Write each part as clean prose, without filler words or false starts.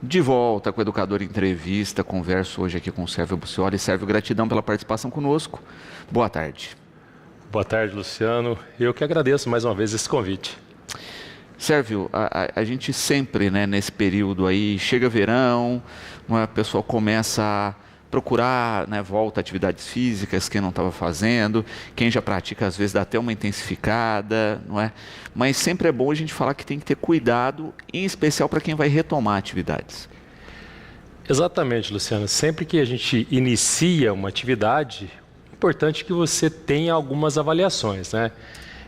De volta com o Educador Entrevista, converso hoje aqui com o Sérvio Buccioli. Sérvio, gratidão pela participação conosco. Boa tarde. Boa tarde, Luciano. Eu que agradeço mais uma vez esse convite. Sérvio, a gente sempre, né, nesse período aí, chega verão, a pessoa começa a procurar, né, volta a atividades físicas, quem não estava fazendo, quem já pratica às vezes dá até uma intensificada, não é? Mas sempre é bom a gente falar que tem que ter cuidado, em especial para quem vai retomar atividades. Exatamente, Luciano. Sempre que a gente inicia uma atividade, é importante que você tenha algumas avaliações, né?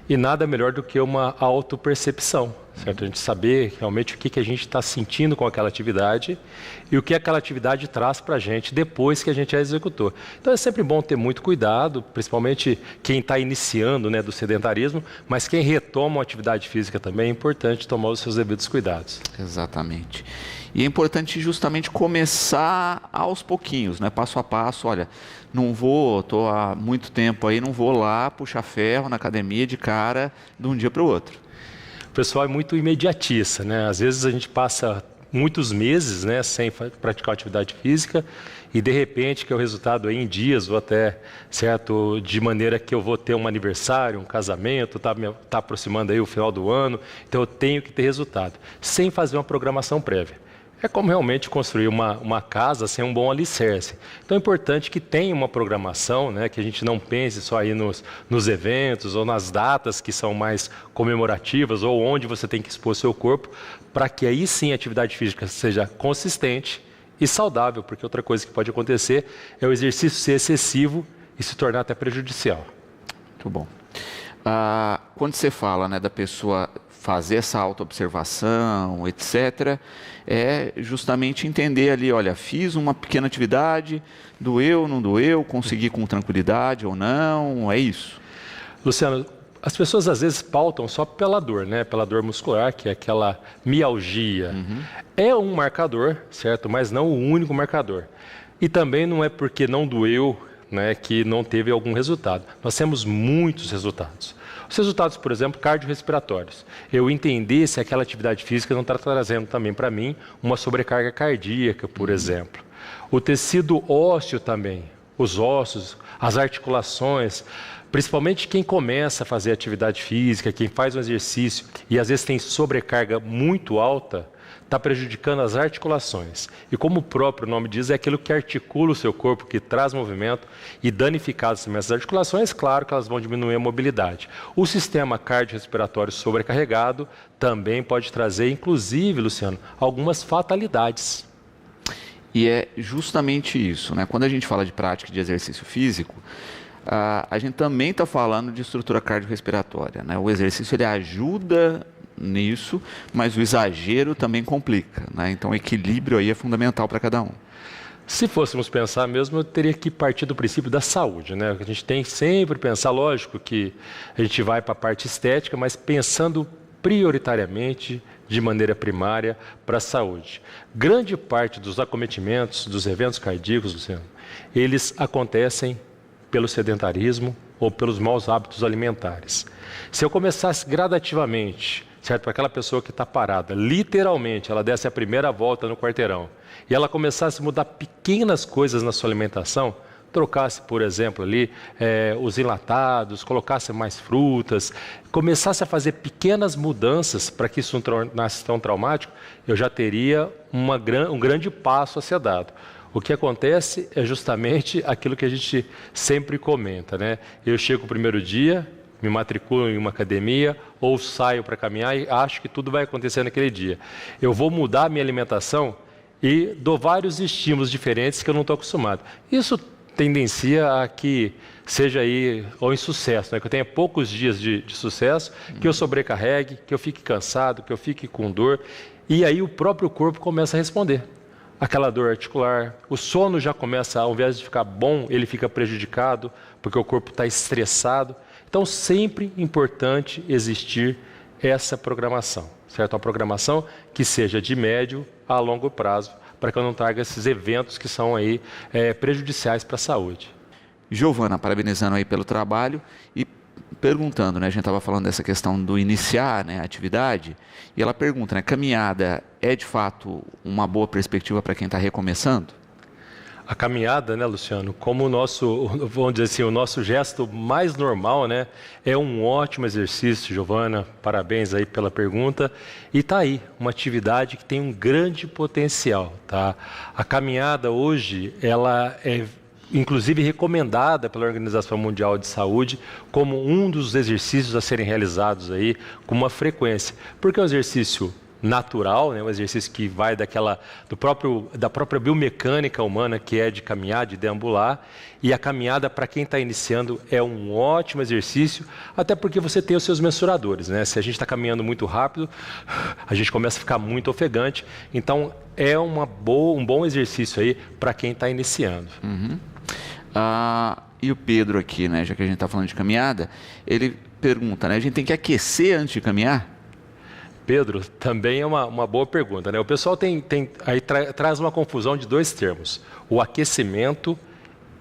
E nada melhor do que uma autopercepção, certo? A gente saber realmente o que a gente está sentindo com aquela atividade e o que aquela atividade traz para a gente depois que a gente a executou. Então é sempre bom ter muito cuidado, principalmente quem está iniciando, né, do sedentarismo, mas quem retoma uma atividade física também é importante tomar os seus devidos cuidados. Exatamente. E é importante justamente começar aos pouquinhos, né? Passo a passo. Olha, não vou, estou há muito tempo aí, não vou lá puxar ferro na academia de cara de um dia para o outro. O pessoal é muito imediatista, né? Às vezes a gente passa muitos meses, né, sem praticar atividade física e de repente que é o resultado aí em dias ou até, certo, de maneira que eu vou ter um aniversário, um casamento, tá aproximando aí o final do ano, então eu tenho que ter resultado, sem fazer uma programação prévia. É como realmente construir uma casa sem um bom alicerce. Então é importante que tenha uma programação, né, que a gente não pense só aí nos eventos ou nas datas que são mais comemorativas ou onde você tem que expor seu corpo, para que aí sim a atividade física seja consistente e saudável, porque outra coisa que pode acontecer é o exercício ser excessivo e se tornar até prejudicial. Muito bom. Quando você fala, né, da pessoa fazer essa autoobservação, etc., é justamente entender ali, olha, fiz uma pequena atividade, doeu, não doeu, consegui com tranquilidade ou não, é isso? Luciano, as pessoas às vezes pautam só pela dor, né? Pela dor muscular, que é aquela mialgia. É um marcador, certo? Mas não o único marcador. E também não é porque não doeu, né, que não teve algum resultado. Nós temos muitos resultados. Os resultados, por exemplo, cardiorrespiratórios. Eu entender se aquela atividade física não está trazendo também para mim uma sobrecarga cardíaca, por exemplo. O tecido ósseo também, os ossos, as articulações, principalmente quem começa a fazer atividade física, quem faz um exercício e às vezes tem sobrecarga muito alta, está prejudicando as articulações. E como o próprio nome diz, é aquilo que articula o seu corpo, que traz movimento e danificadas também essas articulações, claro que elas vão diminuir a mobilidade. O sistema cardiorrespiratório sobrecarregado também pode trazer, inclusive, Luciano, algumas fatalidades. E é justamente isso, né? Quando a gente fala de prática de exercício físico, a gente também está falando de estrutura cardiorrespiratória, né? O exercício ele ajuda nisso, mas o exagero também complica, né? Então o equilíbrio aí é fundamental para cada um. Se fôssemos pensar mesmo, eu teria que partir do princípio da saúde, né? A gente tem que sempre pensar, lógico que a gente vai para a parte estética, mas pensando prioritariamente, de maneira primária, para a saúde. Grande parte dos acometimentos, dos eventos cardíacos, Luciano, eles acontecem pelo sedentarismo ou pelos maus hábitos alimentares. Se eu começasse gradativamente, certo, para aquela pessoa que está parada, literalmente, ela desse a primeira volta no quarteirão e ela começasse a mudar pequenas coisas na sua alimentação, trocasse, por exemplo, ali os enlatados, colocasse mais frutas, começasse a fazer pequenas mudanças para que isso não tornasse tão traumático, eu já teria um grande passo a ser dado. O que acontece é justamente aquilo que a gente sempre comenta, né? Eu chego o primeiro dia, me matriculo em uma academia ou saio para caminhar e acho que tudo vai acontecer naquele dia. Eu vou mudar a minha alimentação e dou vários estímulos diferentes que eu não estou acostumado. Isso tendencia a que seja aí ou insucesso, né? Que eu tenha poucos dias de sucesso, que eu sobrecarregue, que eu fique cansado, que eu fique com dor. E aí o próprio corpo começa a responder. Aquela dor articular, o sono já começa, ao invés de ficar bom, ele fica prejudicado, porque o corpo está estressado. Então, sempre importante existir essa programação, certo? Uma programação que seja de médio a longo prazo, para que eu não traga esses eventos que são aí prejudiciais para a saúde. Giovana, parabenizando aí pelo trabalho e perguntando, né? A gente estava falando dessa questão do iniciar, né, a atividade, e ela pergunta, né? Caminhada é de fato uma boa perspectiva para quem está recomeçando? A caminhada, né, Luciano, como o nosso, vamos dizer assim, o nosso gesto mais normal, né, é um ótimo exercício, Giovana, parabéns aí pela pergunta. E tá aí, uma atividade que tem um grande potencial, tá? A caminhada hoje, ela é inclusive recomendada pela Organização Mundial de Saúde como um dos exercícios a serem realizados aí com uma frequência, porque é um exercício natural, né, um exercício que vai da própria biomecânica humana, que é de caminhar, de deambular, e a caminhada, para quem está iniciando, é um ótimo exercício, até porque você tem os seus mensuradores, né? Se a gente está caminhando muito rápido, a gente começa a ficar muito ofegante, então é um bom exercício aí para quem está iniciando. Uhum. E o Pedro aqui, né, já que a gente está falando de caminhada, ele pergunta, né, a gente tem que aquecer antes de caminhar? Pedro, também é uma boa pergunta, né? O pessoal traz uma confusão de dois termos, o aquecimento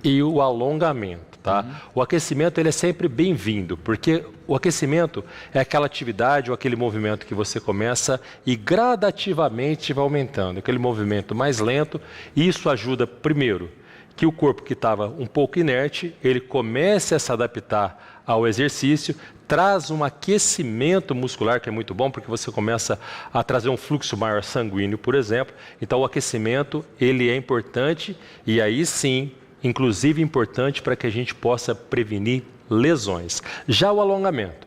e o alongamento, tá? Uhum. O aquecimento, ele é sempre bem-vindo, porque o aquecimento é aquela atividade ou aquele movimento que você começa e gradativamente vai aumentando, aquele movimento mais lento, e isso ajuda, primeiro, que o corpo que estava um pouco inerte, ele comece a se adaptar ao exercício, traz um aquecimento muscular, que é muito bom, porque você começa a trazer um fluxo maior sanguíneo, por exemplo. Então, o aquecimento, ele é importante, e aí sim, inclusive importante para que a gente possa prevenir lesões. Já o alongamento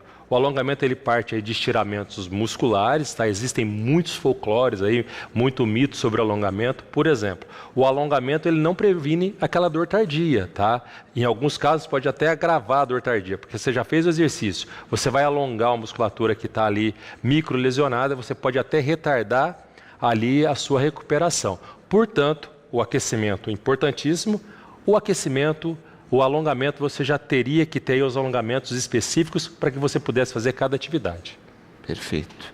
ele parte aí de estiramentos musculares, tá? Existem muitos folclores aí, muito mito sobre alongamento. Por exemplo, o alongamento, ele não previne aquela dor tardia, tá? Em alguns casos pode até agravar a dor tardia, porque você já fez o exercício, você vai alongar a musculatura que está ali micro lesionada, você pode até retardar ali a sua recuperação. Portanto, o aquecimento é importantíssimo, o alongamento, você já teria que ter os alongamentos específicos para que você pudesse fazer cada atividade. Perfeito.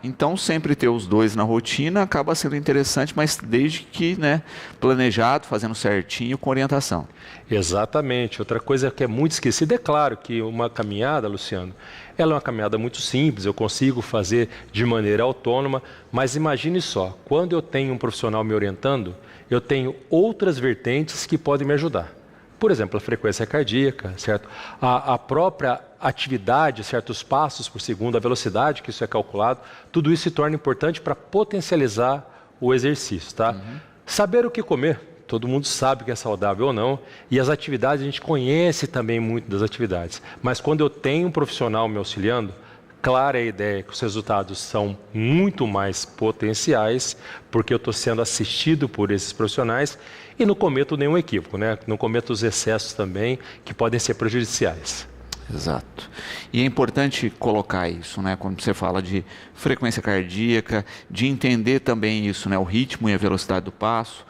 Então, sempre ter os dois na rotina acaba sendo interessante, mas desde que, né, planejado, fazendo certinho, com orientação. Exatamente. Outra coisa que é muito esquecida, é claro que uma caminhada, Luciano, ela é uma caminhada muito simples, eu consigo fazer de maneira autônoma, mas imagine só, quando eu tenho um profissional me orientando, eu tenho outras vertentes que podem me ajudar. Por exemplo, a frequência cardíaca, certo? A própria atividade, certos passos por segundo, a velocidade que isso é calculado, tudo isso se torna importante para potencializar o exercício, tá? Uhum. Saber o que comer, todo mundo sabe que é saudável ou não, e as atividades, a gente conhece também muito das atividades, mas quando eu tenho um profissional me auxiliando, clara é a ideia que os resultados são muito mais potenciais, porque eu estou sendo assistido por esses profissionais e não cometo nenhum equívoco, né? Não cometo os excessos também, que podem ser prejudiciais. Exato. E é importante colocar isso, né? Quando você fala de frequência cardíaca, de entender também isso, né? O ritmo e a velocidade do passo,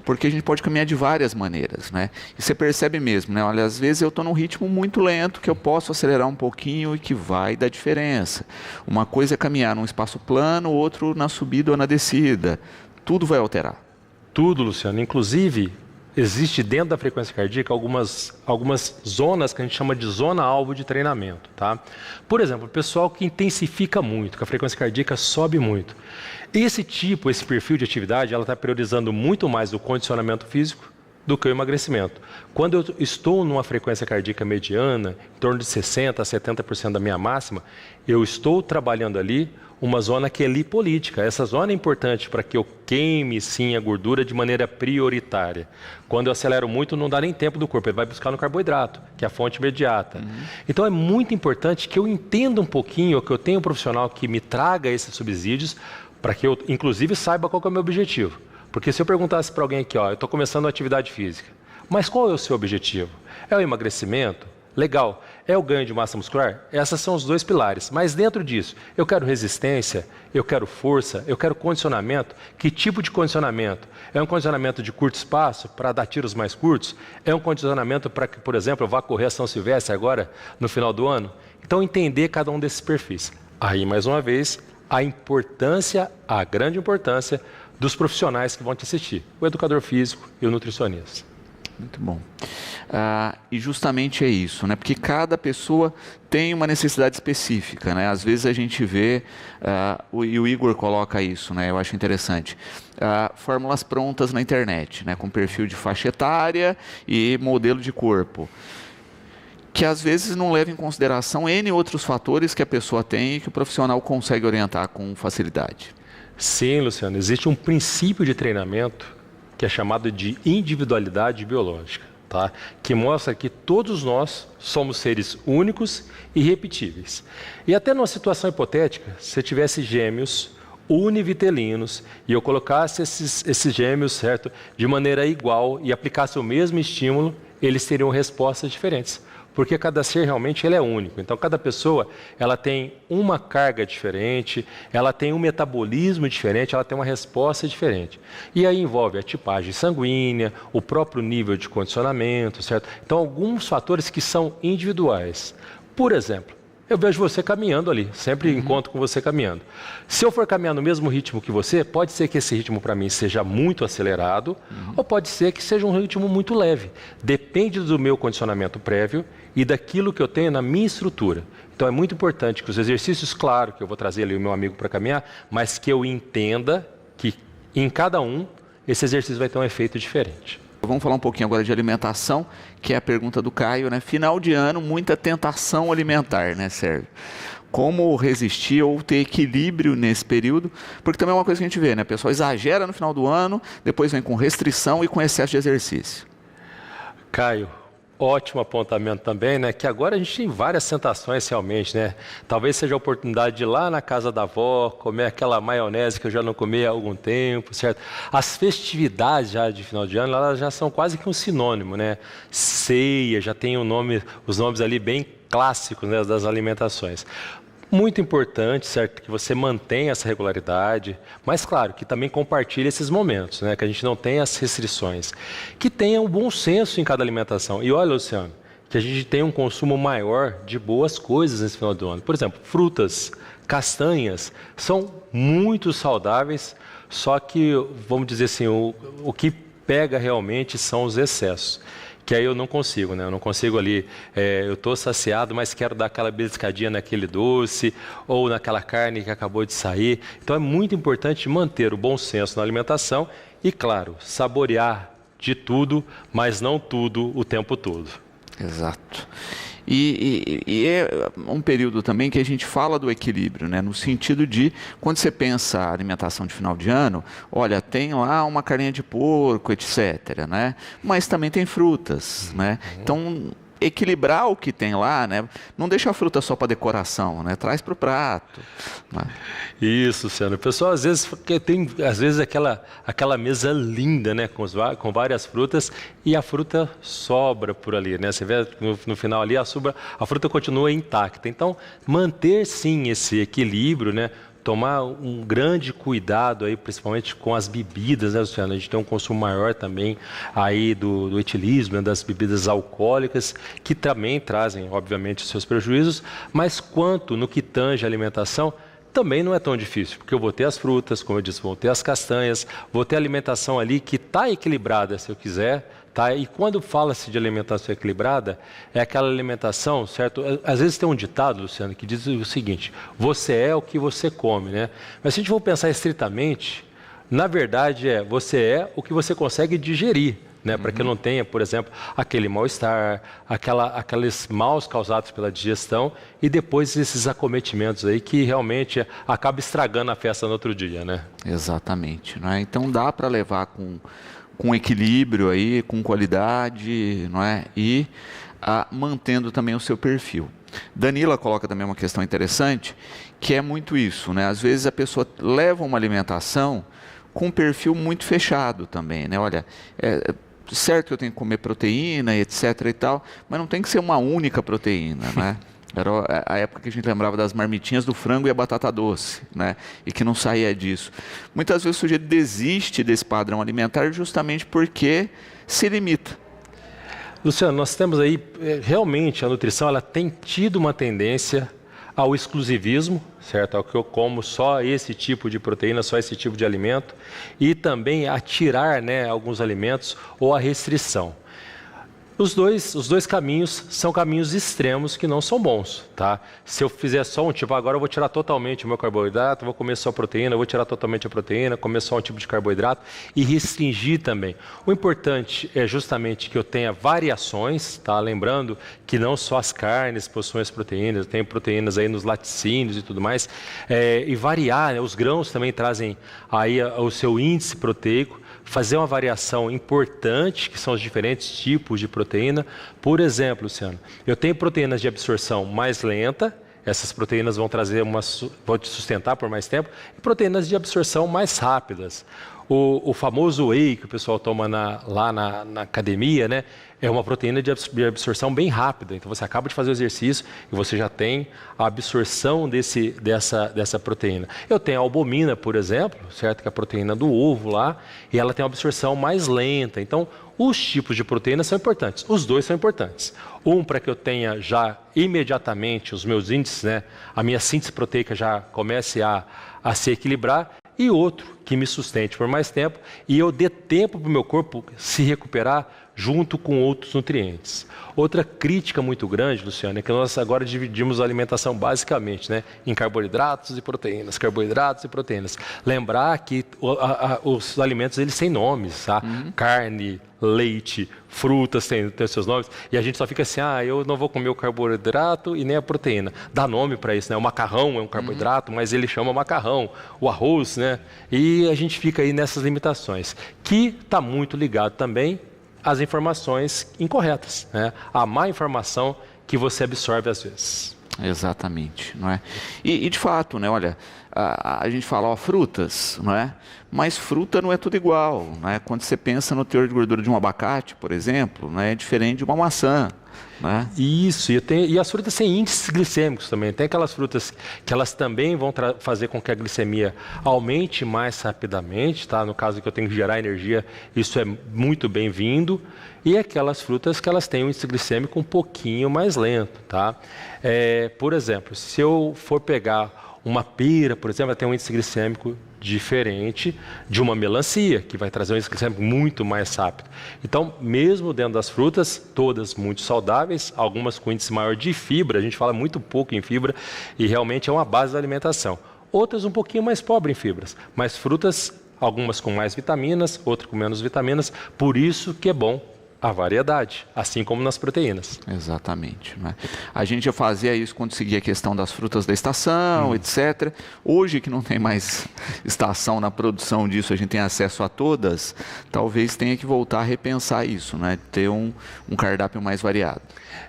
porque a gente pode caminhar de várias maneiras, né? E você percebe mesmo, né? Olha, às vezes eu estou num ritmo muito lento, que eu posso acelerar um pouquinho e que vai dar diferença. Uma coisa é caminhar num espaço plano, outro na subida ou na descida. Tudo vai alterar. Tudo, Luciano. Inclusive, existe dentro da frequência cardíaca algumas zonas que a gente chama de zona-alvo de treinamento, tá? Por exemplo, o pessoal que intensifica muito, que a frequência cardíaca sobe muito. Esse perfil de atividade, ela está priorizando muito mais o condicionamento físico do que o emagrecimento. Quando eu estou numa frequência cardíaca mediana, em torno de 60% a 70% da minha máxima, eu estou trabalhando ali uma zona que é lipolítica. Essa zona é importante para que eu queime, sim, a gordura de maneira prioritária. Quando eu acelero muito, não dá nem tempo do corpo, ele vai buscar no carboidrato, que é a fonte imediata. Então é muito importante que eu entenda um pouquinho, que eu tenha um profissional que me traga esses subsídios, para que eu, inclusive, saiba qual que é o meu objetivo. Porque se eu perguntasse para alguém aqui, eu estou começando uma atividade física, mas qual é o seu objetivo? É o emagrecimento? Legal. É o ganho de massa muscular? Esses são os dois pilares. Mas dentro disso, eu quero resistência, eu quero força, eu quero condicionamento. Que tipo de condicionamento? É um condicionamento de curto espaço, para dar tiros mais curtos? É um condicionamento para que, por exemplo, eu vá correr a São Silvestre agora, no final do ano? Então, entender cada um desses perfis. Aí, mais uma vez, a grande importância dos profissionais que vão te assistir, o educador físico e o nutricionista. Muito bom. E justamente é isso, né? Porque cada pessoa tem uma necessidade específica, né? Às vezes a gente vê, e o Igor coloca isso, né? Eu acho interessante, fórmulas prontas na internet, né? Com perfil de faixa etária e modelo de corpo, que às vezes não leva em consideração N outros fatores que a pessoa tem e que o profissional consegue orientar com facilidade. Sim, Luciano, existe um princípio de treinamento que é chamado de individualidade biológica, tá? Que mostra que todos nós somos seres únicos e irrepetíveis. E até numa situação hipotética, se eu tivesse gêmeos univitelinos e eu colocasse esses gêmeos, certo, de maneira igual e aplicasse o mesmo estímulo, eles teriam respostas diferentes. Porque cada ser realmente ele é único. Então, cada pessoa ela tem uma carga diferente, ela tem um metabolismo diferente, ela tem uma resposta diferente. E aí envolve a tipagem sanguínea, o próprio nível de condicionamento, certo? Então, alguns fatores que são individuais. Por exemplo, eu vejo você caminhando ali, sempre encontro com você caminhando. Se eu for caminhar no mesmo ritmo que você, pode ser que esse ritmo para mim seja muito acelerado, ou pode ser que seja um ritmo muito leve. Depende do meu condicionamento prévio e daquilo que eu tenho na minha estrutura. Então é muito importante que os exercícios, claro, que eu vou trazer ali o meu amigo para caminhar, mas que eu entenda que em cada um, esse exercício vai ter um efeito diferente. Vamos falar um pouquinho agora de alimentação, que é a pergunta do Caio, né? Final de ano, muita tentação alimentar, né, Sérgio? Como resistir ou ter equilíbrio nesse período? Porque também é uma coisa que a gente vê, né? O pessoal exagera no final do ano, depois vem com restrição e com excesso de exercício. Caio, ótimo apontamento também, né? Que agora a gente tem várias tentações realmente, né? Talvez seja a oportunidade de ir lá na casa da avó, comer aquela maionese que eu já não comi há algum tempo, certo? As festividades já de final de ano, elas já são quase que um sinônimo, né? Ceia, já tem os nomes ali bem clássicos, né, das alimentações. Muito importante, certo, que você mantenha essa regularidade, mas claro, que também compartilhe esses momentos, né, que a gente não tenha as restrições, que tenha um bom senso em cada alimentação. E olha, Luciano, que a gente tenha um consumo maior de boas coisas nesse final do ano. Por exemplo, frutas, castanhas, são muito saudáveis, só que, vamos dizer assim, o que pega realmente são os excessos. Que aí eu não consigo, né? Eu não consigo ali, eu estou saciado, mas quero dar aquela beliscadinha naquele doce ou naquela carne que acabou de sair. Então é muito importante manter o bom senso na alimentação e, claro, saborear de tudo, mas não tudo o tempo todo. Exato. E é um período também que a gente fala do equilíbrio, né? No sentido de, quando você pensa a alimentação de final de ano, olha, tem lá uma carninha de porco, etc., né? Mas também tem frutas, né? Então, equilibrar o que tem lá, né? Não deixa a fruta só para decoração, né? Traz para o prato. Né? Isso, Luciano. O pessoal às vezes tem aquela mesa linda, né? Com várias frutas e a fruta sobra por ali, né? Você vê no final ali a fruta continua intacta. Então, manter sim esse equilíbrio, né? Tomar um grande cuidado aí, principalmente com as bebidas, né, Luciano? A gente tem um consumo maior também aí do etilismo, né, das bebidas alcoólicas, que também trazem, obviamente, seus prejuízos, mas quanto no que tange a alimentação, também não é tão difícil, porque eu vou ter as frutas, como eu disse, vou ter as castanhas, vou ter a alimentação ali que está equilibrada, se eu quiser, tá? E quando fala-se de alimentação equilibrada, é aquela alimentação, certo? Às vezes tem um ditado, Luciano, que diz o seguinte: você é o que você come, né? Mas se a gente for pensar estritamente, na verdade você é o que você consegue digerir, né? Para que não tenha, por exemplo, aquele mal-estar, aqueles maus causados pela digestão e depois esses acometimentos aí que realmente acaba estragando a festa no outro dia, né? Exatamente, né? Então dá para levar com equilíbrio aí, com qualidade, não é? E mantendo também o seu perfil. Danila coloca também uma questão interessante, que é muito isso, né? Às vezes a pessoa leva uma alimentação com um perfil muito fechado também, né? Olha, certo que eu tenho que comer proteína, etc e tal, mas não tem que ser uma única proteína, né? Era a época que a gente lembrava das marmitinhas do frango e a batata doce, né? E que não saía disso. Muitas vezes o sujeito desiste desse padrão alimentar justamente porque se limita. Luciano, nós temos aí, realmente a nutrição ela tem tido uma tendência ao exclusivismo, certo? Ao que eu como só esse tipo de proteína, só esse tipo de alimento, e também a tirar, né, alguns alimentos ou a restrição. Os dois caminhos são caminhos extremos que não são bons, tá? Se eu fizer só um tipo, agora eu vou tirar totalmente o meu carboidrato, vou comer só proteína, vou tirar totalmente a proteína, comer só um tipo de carboidrato e restringir também. O importante é justamente que eu tenha variações, tá? Lembrando que não só as carnes possuem as proteínas, tem proteínas aí nos laticínios e tudo mais, e variar, né? Os grãos também trazem aí o seu índice proteico. Fazer uma variação importante, que são os diferentes tipos de proteína. Por exemplo, Luciano, eu tenho proteínas de absorção mais lenta, essas proteínas vão vão te sustentar por mais tempo, e proteínas de absorção mais rápidas. O famoso whey que o pessoal toma lá na academia, né? É uma proteína de absorção bem rápida. Então você acaba de fazer o exercício e você já tem a absorção dessa proteína. Eu tenho a albumina, por exemplo, certo? Que é a proteína do ovo lá, e ela tem uma absorção mais lenta. Então, os tipos de proteínas são importantes. Os dois são importantes. Um, para que eu tenha já imediatamente os meus índices, né? A minha síntese proteica já comece a se equilibrar. E outro que me sustente por mais tempo e eu dê tempo para o meu corpo se recuperar junto com outros nutrientes. Outra crítica muito grande, Luciano, é que nós agora dividimos a alimentação basicamente, né, em carboidratos e proteínas, carboidratos e proteínas. Lembrar que os alimentos eles têm nomes, tá? Carne, leite, frutas têm seus nomes, e a gente só fica assim, eu não vou comer o carboidrato e nem a proteína. Dá nome para isso, né? O macarrão é um carboidrato, mas ele chama macarrão, o arroz, né? E a gente fica aí nessas limitações, que está muito ligado também às informações incorretas, né? A má informação que você absorve às vezes. Exatamente, não é? E de fato, né? Olha, a gente fala frutas, não é? Mas fruta não é tudo igual, não é? Quando você pensa no teor de gordura de um abacate, por exemplo, não é diferente de uma maçã, né? Isso, e as frutas têm índices glicêmicos também. Tem aquelas frutas que elas também vão fazer com que a glicemia aumente mais rapidamente, tá? No caso que eu tenho que gerar energia, isso é muito bem-vindo. E aquelas frutas que elas têm um índice glicêmico um pouquinho mais lento, tá? Por exemplo, se eu for pegar uma pera, por exemplo, ela tem um índice glicêmico diferente de uma melancia, que vai trazer um índice glicêmico muito mais rápido. Então, mesmo dentro das frutas, todas muito saudáveis, algumas com índice maior de fibra, a gente fala muito pouco em fibra, e realmente é uma base da alimentação. Outras um pouquinho mais pobre em fibras, mas frutas, algumas com mais vitaminas, outras com menos vitaminas, por isso que é bom a variedade, assim como nas proteínas. Exatamente, né? A gente já fazia isso quando seguia a questão das frutas da estação, etc. Hoje que não tem mais estação na produção disso, a gente tem acesso a todas, talvez tenha que voltar a repensar isso, né? Ter um cardápio mais variado.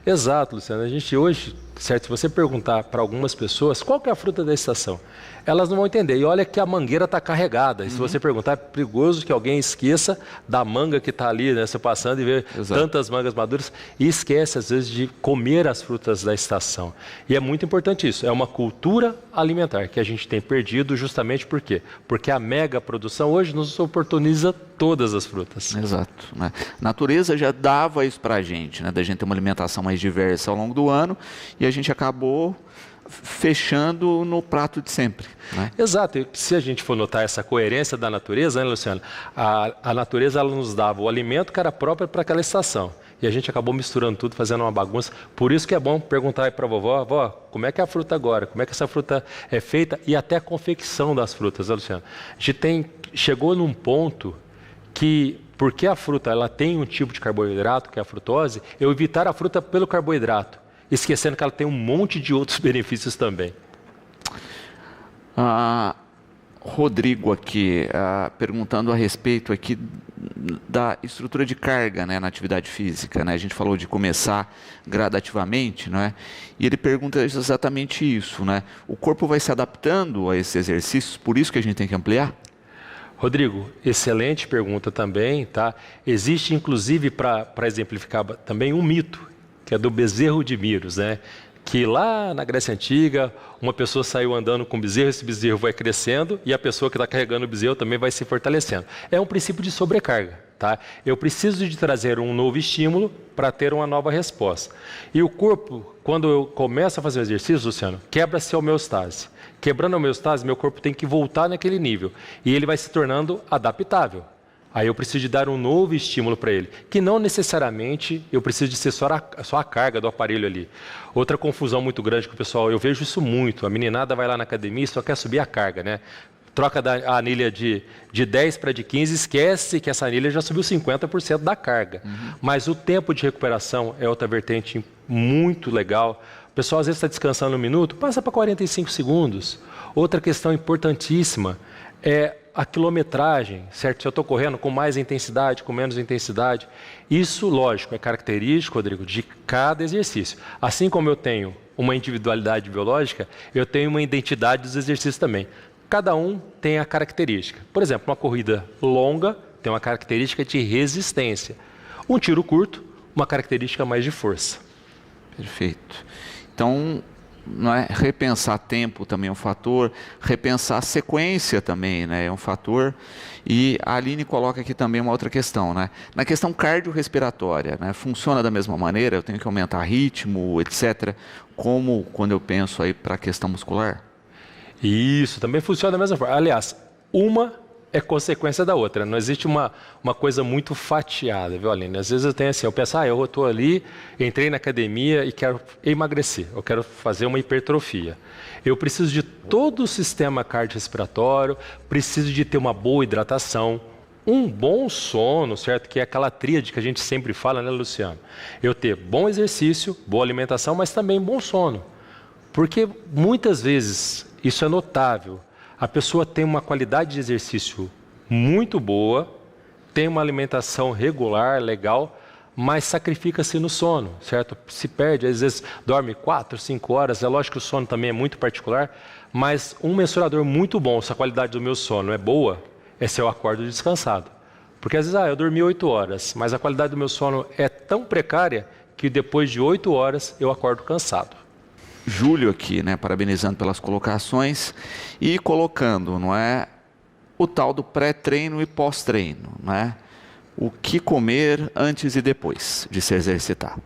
Exato, Luciano. A gente hoje, certo, se você perguntar para algumas pessoas qual que é a fruta da estação, elas não vão entender. E olha que a mangueira está carregada. E se você perguntar, é perigoso que alguém esqueça da manga que está ali, né? Você passando e vê tantas mangas maduras e esquece, às vezes, de comer as frutas da estação. E é muito importante isso. É uma cultura alimentar que a gente tem perdido justamente por quê? Porque a mega produção hoje nos oportuniza todas as frutas. Exato, né? A natureza já dava isso para a gente, né? Da gente ter uma alimentação mais diversa ao longo do ano e a gente acabou fechando no prato de sempre, né? Exato, e se a gente for notar essa coerência da natureza, né, Luciano? A natureza ela nos dava o alimento que era próprio para aquela estação. E a gente acabou misturando tudo, fazendo uma bagunça. Por isso que é bom perguntar aí para a vovó, como é que é a fruta agora? Como é que essa fruta é feita? E até a confecção das frutas, né, Luciano? A gente chegou num ponto que, porque a fruta ela tem um tipo de carboidrato, que é a frutose, eu evitar a fruta pelo carboidrato, esquecendo que ela tem um monte de outros benefícios também. Rodrigo aqui, perguntando a respeito aqui da estrutura de carga, né, na atividade física, né? A gente falou de começar gradativamente, não é? E ele pergunta exatamente isso, né? O corpo vai se adaptando a esses exercícios, por isso que a gente tem que ampliar? Rodrigo, excelente pergunta também, tá? Existe, inclusive, para exemplificar também um mito, que é do bezerro de Miros, né? Que lá na Grécia Antiga, uma pessoa saiu andando com o bezerro, esse bezerro vai crescendo e a pessoa que está carregando o bezerro também vai se fortalecendo. É um princípio de sobrecarga, tá? Eu preciso de trazer um novo estímulo para ter uma nova resposta. E o corpo, quando eu começo a fazer o exercício, Luciano, quebra-se a homeostase. Quebrando a homeostase, meu corpo tem que voltar naquele nível e ele vai se tornando adaptável. Aí eu preciso de dar um novo estímulo para ele, que não necessariamente eu preciso de ser só a carga do aparelho ali. Outra confusão muito grande que o pessoal, eu vejo isso muito, a meninada vai lá na academia e só quer subir a carga, né? Troca a anilha de 10 para de 15, esquece que essa anilha já subiu 50% da carga. Mas o tempo de recuperação é outra vertente muito legal. O pessoal às vezes está descansando um minuto, passa para 45 segundos. Outra questão importantíssima é a quilometragem, certo? Se eu estou correndo com mais intensidade, com menos intensidade. Isso, lógico, é característico, Rodrigo, de cada exercício. Assim como eu tenho uma individualidade biológica, eu tenho uma identidade dos exercícios também. Cada um tem a característica. Por exemplo, uma corrida longa tem uma característica de resistência. Um tiro curto, uma característica mais de força. Perfeito. Então, não é, repensar tempo também é um fator, repensar sequência também, né, é um fator. E a Aline coloca aqui também uma outra questão, né? Na questão cardiorrespiratória, né, funciona da mesma maneira? Eu tenho que aumentar ritmo, etc., como quando eu penso aí para a questão muscular? Isso, também funciona da mesma forma. Aliás, uma é consequência da outra. Não existe uma coisa muito fatiada, viu, Aline? Às vezes eu tenho assim, eu penso, eu estou ali, entrei na academia e quero emagrecer, eu quero fazer uma hipertrofia. Eu preciso de todo o sistema cardiorrespiratório, preciso de ter uma boa hidratação, um bom sono, certo? Que é aquela tríade que a gente sempre fala, né, Luciano? Eu ter bom exercício, boa alimentação, mas também bom sono. Porque muitas vezes, isso é notável, a pessoa tem uma qualidade de exercício muito boa, tem uma alimentação regular, legal, mas sacrifica-se no sono, certo? Se perde, às vezes dorme 4, 5 horas, é lógico que o sono também é muito particular, mas um mensurador muito bom, se a qualidade do meu sono é boa, é se eu acordo descansado. Porque às vezes, eu dormi 8 horas, mas a qualidade do meu sono é tão precária que depois de 8 horas eu acordo cansado. Júlio aqui, né, parabenizando pelas colocações e colocando, não é, o tal do pré-treino e pós-treino, né? O que comer antes e depois de se exercitar?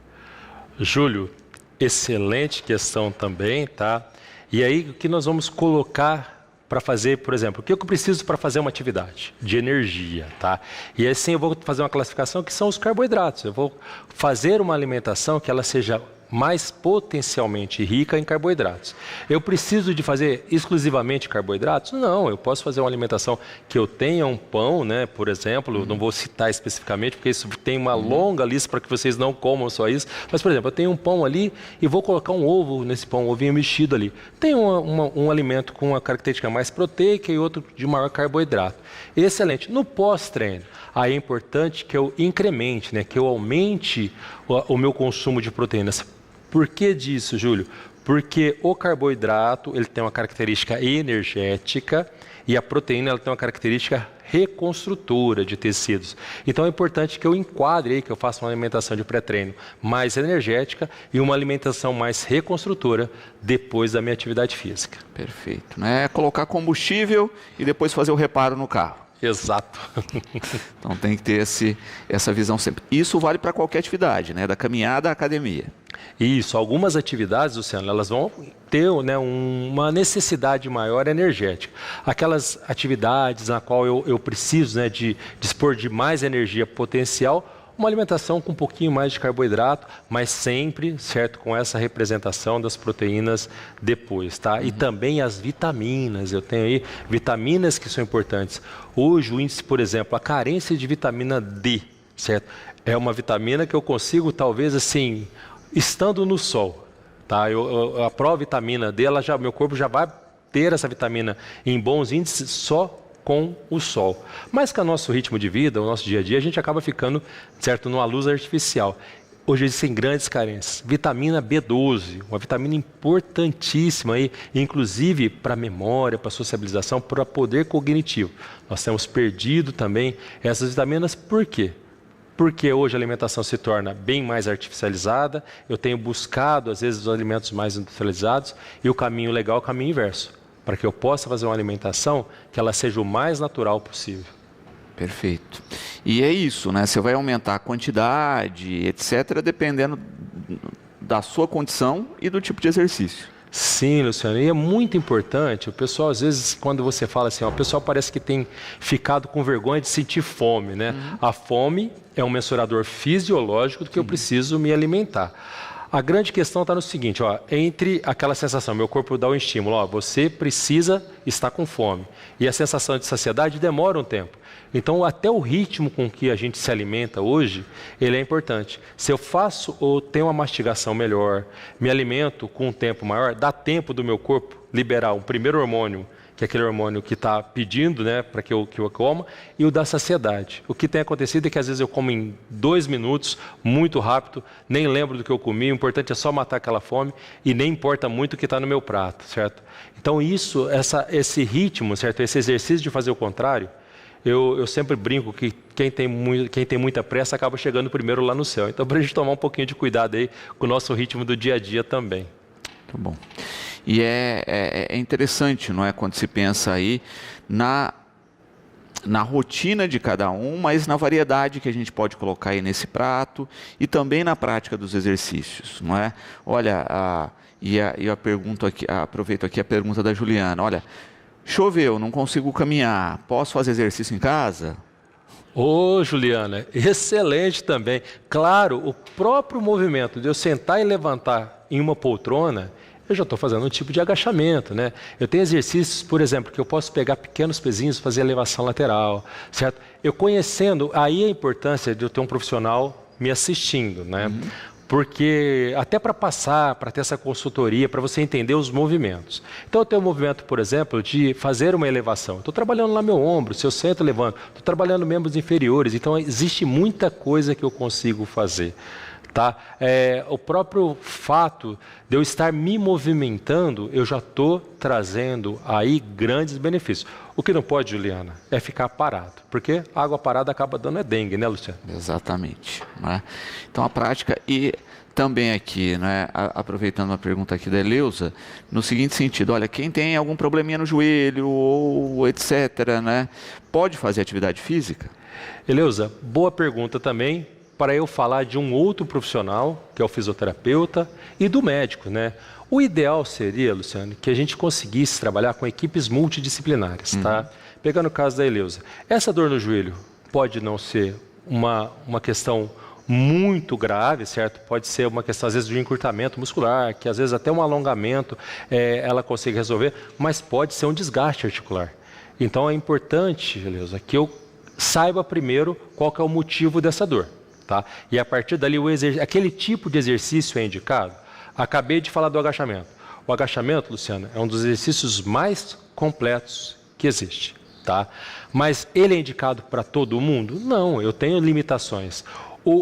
Júlio, excelente questão também, tá? E aí, o que nós vamos colocar para fazer, por exemplo, o que eu preciso para fazer uma atividade de energia, tá? E assim eu vou fazer uma classificação que são os carboidratos. Eu vou fazer uma alimentação que ela seja mais potencialmente rica em carboidratos. Eu preciso de fazer exclusivamente carboidratos? Não, eu posso fazer uma alimentação que eu tenha um pão, né, por exemplo, não vou citar especificamente, porque isso tem uma longa lista para que vocês não comam só isso, mas, por exemplo, eu tenho um pão ali e vou colocar um ovo nesse pão, um ovinho mexido ali. Tem um alimento com uma característica mais proteica e outro de maior carboidrato. Excelente. No pós-treino, aí é importante que eu incremente, né, que eu aumente o meu consumo de proteínas. Por que disso, Júlio? Porque o carboidrato ele tem uma característica energética e a proteína ela tem uma característica reconstrutora de tecidos. Então é importante que eu enquadre aí, que eu faça uma alimentação de pré-treino mais energética e uma alimentação mais reconstrutora depois da minha atividade física. Perfeito. Né? Colocar combustível e depois fazer o reparo no carro. Exato. Então tem que ter essa visão sempre. Isso vale para qualquer atividade, né? Da caminhada à academia. Isso, algumas atividades, Luciano, elas vão ter, né, uma necessidade maior energética. Aquelas atividades na qual eu preciso, né, de dispor de mais energia potencial, uma alimentação com um pouquinho mais de carboidrato, mas sempre, certo, com essa representação das proteínas depois, tá? E também as vitaminas, eu tenho aí vitaminas que são importantes. Hoje o índice, por exemplo, a carência de vitamina D, certo? É uma vitamina que eu consigo, talvez assim, estando no sol, tá? A provitamina D, meu corpo já vai ter essa vitamina em bons índices só com o sol. Mas com o nosso ritmo de vida, o nosso dia a dia, a gente acaba ficando, certo, numa luz artificial. Hoje existem grandes carências. Vitamina B12, uma vitamina importantíssima, aí, inclusive para a memória, para a sociabilização, para o poder cognitivo. Nós temos perdido também essas vitaminas, por quê? Porque hoje a alimentação se torna bem mais artificializada, eu tenho buscado, às vezes, os alimentos mais industrializados, e o caminho legal é o caminho inverso, para que eu possa fazer uma alimentação que ela seja o mais natural possível. Perfeito. E é isso, né? Você vai aumentar a quantidade, etc., dependendo da sua condição e do tipo de exercício. Sim, Luciano, e é muito importante, o pessoal às vezes, quando você fala assim, ó, o pessoal parece que tem ficado com vergonha de sentir fome, né? A fome é um mensurador fisiológico do que eu preciso me alimentar. A grande questão está no seguinte, ó, entre aquela sensação, meu corpo dá o estímulo, ó, você precisa estar com fome, e a sensação de saciedade demora um tempo. Então, até o ritmo com que a gente se alimenta hoje, ele é importante. Se eu faço ou tenho uma mastigação melhor, me alimento com um tempo maior, dá tempo do meu corpo liberar um primeiro hormônio, que é aquele hormônio que está pedindo, né, para que eu coma, e o da saciedade. O que tem acontecido é que às vezes eu como em 2 minutos, muito rápido, nem lembro do que eu comi, o importante é só matar aquela fome e nem importa muito o que está no meu prato, certo? Então isso, esse ritmo, certo? Esse exercício de fazer o contrário, eu sempre brinco que quem tem muita pressa acaba chegando primeiro lá no céu. Então, para a gente tomar um pouquinho de cuidado aí com o nosso ritmo do dia a dia também. Tá bom. E é interessante, não é, quando se pensa aí na rotina de cada um, mas na variedade que a gente pode colocar aí nesse prato e também na prática dos exercícios, não é? Olha, eu pergunto aqui, aproveito aqui a pergunta da Juliana. Olha, choveu, não consigo caminhar, posso fazer exercício em casa? Ô, Juliana, excelente também. Claro, o próprio movimento de eu sentar e levantar em uma poltrona, eu já estou fazendo um tipo de agachamento, né? Eu tenho exercícios, por exemplo, que eu posso pegar pequenos pezinhos e fazer elevação lateral, certo? Eu conhecendo, aí a importância de eu ter um profissional me assistindo, né? Porque até para ter essa consultoria, para você entender os movimentos. Então eu tenho um movimento, por exemplo, de fazer uma elevação. Estou trabalhando lá meu ombro, se eu sento, levanto. Estou trabalhando membros inferiores, então existe muita coisa que eu consigo fazer. Tá? O próprio fato de eu estar me movimentando, eu já estou trazendo aí grandes benefícios. O que não pode, Juliana, é ficar parado, porque a água parada acaba dando dengue, né, Luciano? Exatamente. Né? Então a prática, e também aqui, né, aproveitando uma pergunta aqui da Eleusa, no seguinte sentido, olha, quem tem algum probleminha no joelho ou etc., né, pode fazer atividade física? Eleusa, boa pergunta também, para eu falar de um outro profissional, que é o fisioterapeuta, e do médico, né? O ideal seria, Luciano, que a gente conseguisse trabalhar com equipes multidisciplinares, tá? Pegando o caso da Eleusa. Essa dor no joelho pode não ser uma questão muito grave, certo? Pode ser uma questão, às vezes, de um encurtamento muscular, que às vezes até um alongamento ela consegue resolver, mas pode ser um desgaste articular. Então é importante, Eleusa, que eu saiba primeiro qual que é o motivo dessa dor. Tá? E a partir dali, aquele tipo de exercício é indicado. Acabei de falar do agachamento. O agachamento, Luciano, é um dos exercícios mais completos que existe. Tá? Mas ele é indicado para todo mundo? Não, eu tenho limitações.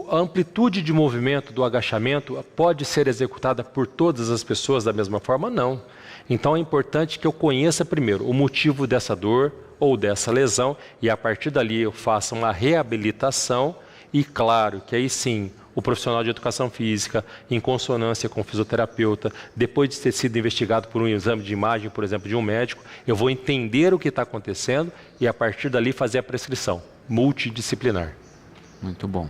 A amplitude de movimento do agachamento pode ser executada por todas as pessoas da mesma forma? Não. Então é importante que eu conheça primeiro o motivo dessa dor ou dessa lesão e a partir dali eu faça uma reabilitação. E claro que aí sim, o profissional de educação física, em consonância com o fisioterapeuta, depois de ter sido investigado por um exame de imagem, por exemplo, de um médico, eu vou entender o que está acontecendo e a partir dali fazer a prescrição multidisciplinar. Muito bom.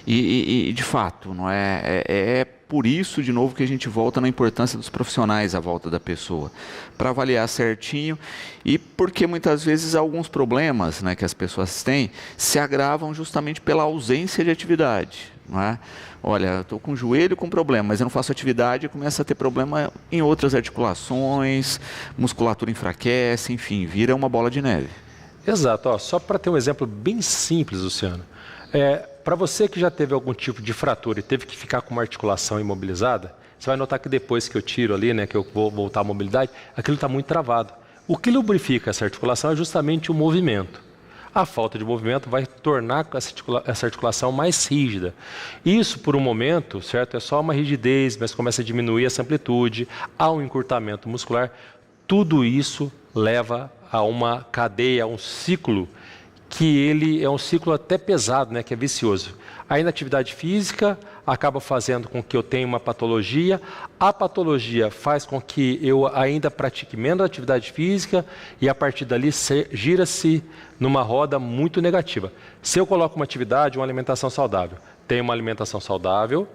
E de fato, não é por isso, de novo, que a gente volta na importância dos profissionais à volta da pessoa, para avaliar certinho e porque muitas vezes alguns problemas, né, que as pessoas têm se agravam justamente pela ausência de atividade. Não é? Olha, estou com o joelho com problema, mas eu não faço atividade e começo a ter problema em outras articulações, musculatura enfraquece, enfim, vira uma bola de neve. Exato. Só para ter um exemplo bem simples, Luciano. Para você que já teve algum tipo de fratura e teve que ficar com uma articulação imobilizada, você vai notar que depois que eu tiro ali, né, que eu vou voltar à mobilidade, aquilo está muito travado. O que lubrifica essa articulação é justamente o movimento. A falta de movimento vai tornar essa articulação mais rígida. Isso, por um momento, certo, é só uma rigidez, mas começa a diminuir essa amplitude, há um encurtamento muscular. Tudo isso leva a uma cadeia, a um ciclo que ele é um ciclo até pesado, né, que é vicioso. A inatividade física acaba fazendo com que eu tenha uma patologia, a patologia faz com que eu ainda pratique menos atividade física e a partir dali gira-se numa roda muito negativa. Se eu coloco uma atividade, uma alimentação saudável, tenho uma alimentação saudável,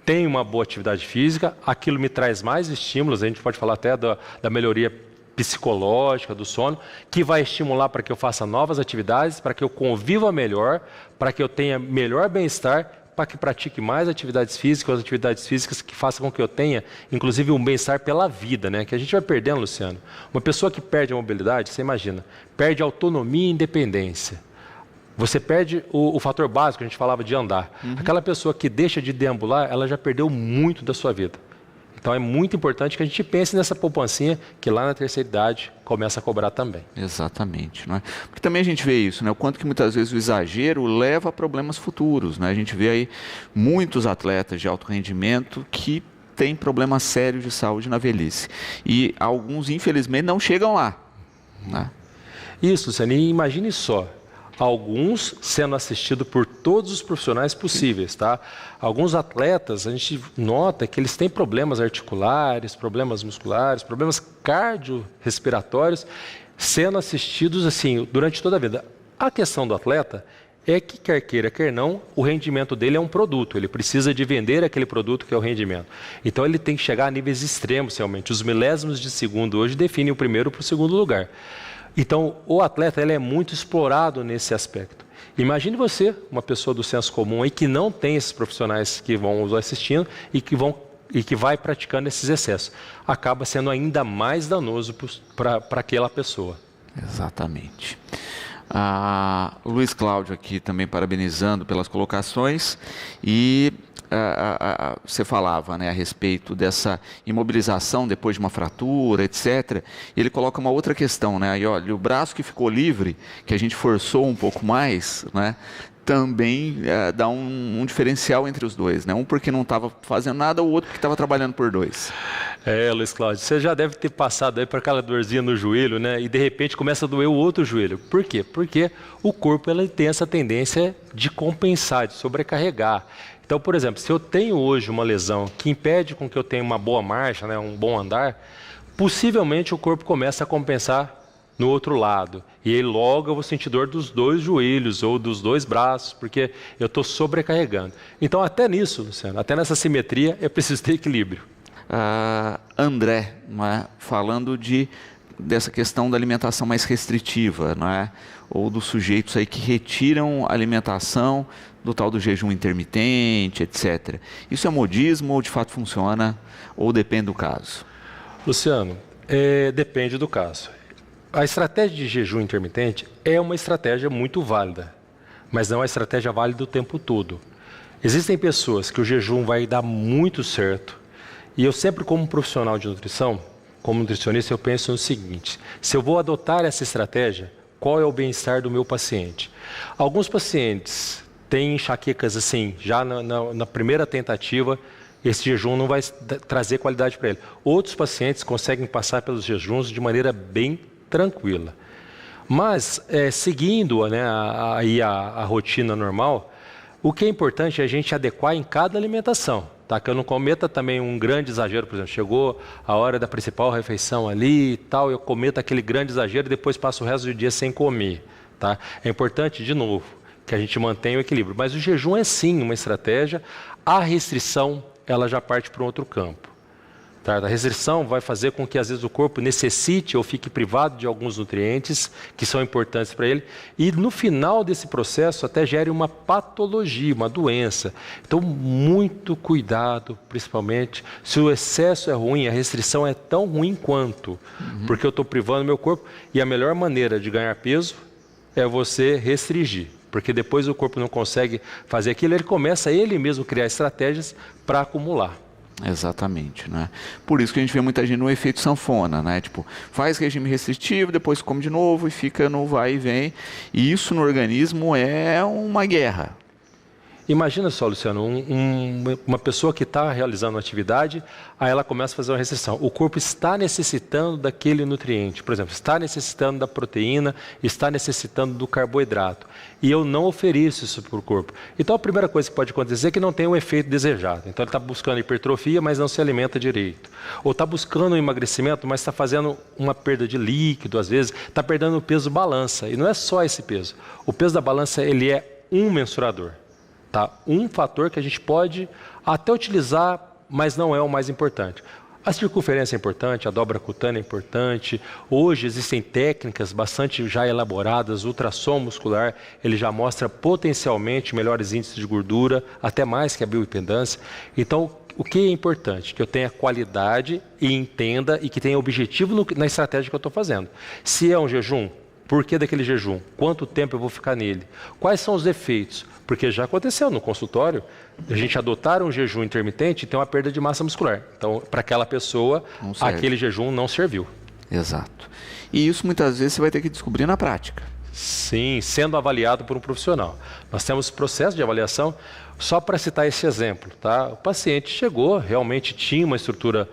tenho uma boa atividade física, aquilo me traz mais estímulos, a gente pode falar até da melhoria psicológica, do sono, que vai estimular para que eu faça novas atividades, para que eu conviva melhor, para que eu tenha melhor bem-estar, para que pratique mais atividades físicas que façam com que eu tenha, inclusive, um bem-estar pela vida, né? Que a gente vai perdendo, Luciano. Uma pessoa que perde a mobilidade, você imagina, perde autonomia e independência. Você perde o fator básico, a gente falava de andar. Aquela pessoa que deixa de deambular, ela já perdeu muito da sua vida. Então é muito importante que a gente pense nessa poupancinha que lá na terceira idade começa a cobrar também. Exatamente, não é? Porque também a gente vê isso, né? O quanto que muitas vezes o exagero leva a problemas futuros, né? A gente vê aí muitos atletas de alto rendimento que têm problemas sérios de saúde na velhice. E alguns, infelizmente, não chegam lá, né? Isso, Luciano, e imagine só. Alguns sendo assistidos por todos os profissionais possíveis, tá? Alguns atletas, a gente nota que eles têm problemas articulares, problemas musculares, problemas cardiorrespiratórios, sendo assistidos assim durante toda a vida. A questão do atleta é que, quer queira, quer não, o rendimento dele é um produto, ele precisa de vender aquele produto que é o rendimento. Então ele tem que chegar a níveis extremos realmente. Os milésimos de segundo hoje definem o primeiro para o segundo lugar. Então, o atleta ele é muito explorado nesse aspecto. Imagine você, uma pessoa do senso comum aí, que não tem esses profissionais que vão os assistindo e que vai praticando esses excessos. Acaba sendo ainda mais danoso para aquela pessoa. Exatamente. O Luiz Cláudio aqui também parabenizando pelas colocações e você falava, né, a respeito dessa imobilização depois de uma fratura, etc. E ele coloca uma outra questão, né? Aí, olha, o braço que ficou livre, que a gente forçou um pouco mais, né? Também dá um diferencial entre os dois, né? Um porque não estava fazendo nada, o outro porque estava trabalhando por dois. Luiz Cláudio, você já deve ter passado aí por aquela dorzinha no joelho, né? E de repente começa a doer o outro joelho. Por quê? Porque o corpo ele tem essa tendência de compensar, de sobrecarregar. Então, por exemplo, se eu tenho hoje uma lesão que impede com que eu tenha uma boa marcha, né, um bom andar, possivelmente o corpo começa a compensar no outro lado. E aí logo eu vou sentir dor dos dois joelhos ou dos dois braços, porque eu estou sobrecarregando. Então, até nisso, Luciano, até nessa simetria, é preciso ter equilíbrio. André, não é? Falando dessa questão da alimentação mais restritiva, não é? Ou dos sujeitos aí que retiram a alimentação do tal do jejum intermitente, etc. Isso é modismo ou de fato funciona ou depende do caso? Luciano, depende do caso. A estratégia de jejum intermitente é uma estratégia muito válida, mas não é uma estratégia válida o tempo todo. Existem pessoas que o jejum vai dar muito certo e eu sempre, como profissional de nutrição, como nutricionista, eu penso no seguinte: se eu vou adotar essa estratégia, qual é o bem-estar do meu paciente? Alguns pacientes têm enxaquecas assim, já na primeira tentativa, esse jejum não vai trazer qualidade para ele. Outros pacientes conseguem passar pelos jejuns de maneira bem tranquila. Mas, seguindo, né, a rotina normal, o que é importante é a gente adequar em cada alimentação. Tá? Que eu não cometa também um grande exagero, por exemplo, chegou a hora da principal refeição ali e tal, eu cometo aquele grande exagero e depois passo o resto do dia sem comer. Tá? É importante, de novo, que a gente mantenha o equilíbrio. Mas o jejum é sim uma estratégia, a restrição ela já parte para um outro campo. Tá? A restrição vai fazer com que às vezes o corpo necessite ou fique privado de alguns nutrientes que são importantes para ele e no final desse processo até gere uma patologia, uma doença. Então muito cuidado, principalmente se o excesso é ruim, a restrição é tão ruim quanto, porque eu estou privando meu corpo e a melhor maneira de ganhar peso é você restringir. Porque depois o corpo não consegue fazer aquilo, ele começa ele mesmo a criar estratégias para acumular. Exatamente, né? Por isso que a gente vê muita gente no efeito sanfona, né? Tipo, faz regime restritivo, depois come de novo e fica no vai e vem. E isso no organismo é uma guerra. Imagina só, Luciano, uma pessoa que está realizando uma atividade, aí ela começa a fazer uma restrição. O corpo está necessitando daquele nutriente, por exemplo, está necessitando da proteína, está necessitando do carboidrato. E eu não ofereço isso para o corpo. Então a primeira coisa que pode acontecer é que não tem o efeito desejado. Então ele está buscando hipertrofia, mas não se alimenta direito. Ou está buscando um emagrecimento, mas está fazendo uma perda de líquido, às vezes, está perdendo o peso balança. E não é só esse peso. O peso da balança ele é um mensurador. Tá? Um fator que a gente pode até utilizar, mas não é o mais importante. A circunferência é importante, a dobra cutânea é importante. Hoje existem técnicas bastante já elaboradas, ultrassom muscular, ele já mostra potencialmente melhores índices de gordura, até mais que a bioimpedância. Então, o que é importante? Que eu tenha qualidade e entenda e que tenha objetivo na estratégia que eu estou fazendo. Se é um jejum, por que daquele jejum? Quanto tempo eu vou ficar nele? Quais são os efeitos? Porque já aconteceu no consultório, a gente adotar um jejum intermitente e ter uma perda de massa muscular. Então, para aquela pessoa, aquele jejum não serviu. Exato. E isso muitas vezes você vai ter que descobrir na prática. Sim, sendo avaliado por um profissional. Nós temos processo de avaliação, só para citar esse exemplo, tá? O paciente chegou, realmente tinha uma estrutura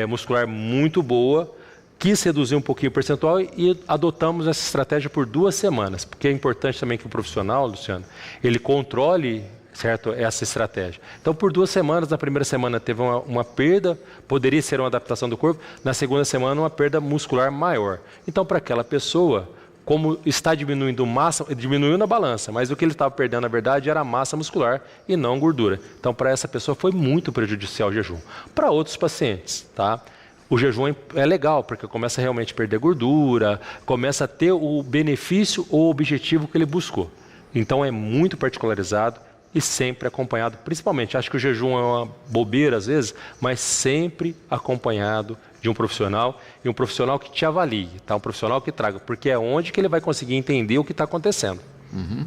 muscular muito boa, quis reduzir um pouquinho o percentual e adotamos essa estratégia por 2 semanas, porque é importante também que o profissional, Luciano, ele controle, certo, essa estratégia. Então, por 2 semanas, na primeira semana teve uma perda, poderia ser uma adaptação do corpo, na segunda semana uma perda muscular maior. Então, para aquela pessoa, como está diminuindo massa, diminuiu na balança, mas o que ele estava perdendo, na verdade, era massa muscular e não gordura. Então, para essa pessoa foi muito prejudicial o jejum. Para outros pacientes, tá? O jejum é legal, porque começa a realmente perder gordura, começa a ter o benefício ou objetivo que ele buscou. Então é muito particularizado e sempre acompanhado, principalmente, acho que o jejum é uma bobeira às vezes, mas sempre acompanhado de um profissional e um profissional que te avalie, tá? Um profissional que traga, porque é onde que ele vai conseguir entender o que está acontecendo. Uhum.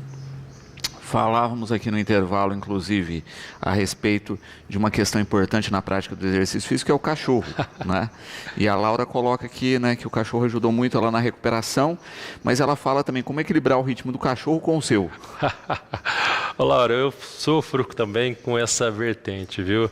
Falávamos aqui no intervalo, inclusive, a respeito de uma questão importante na prática do exercício físico, que é o cachorro, né? E a Laura coloca aqui, né, que o cachorro ajudou muito ela na recuperação, mas ela fala também como equilibrar o ritmo do cachorro com o seu. Laura, eu sofro também com essa vertente, viu?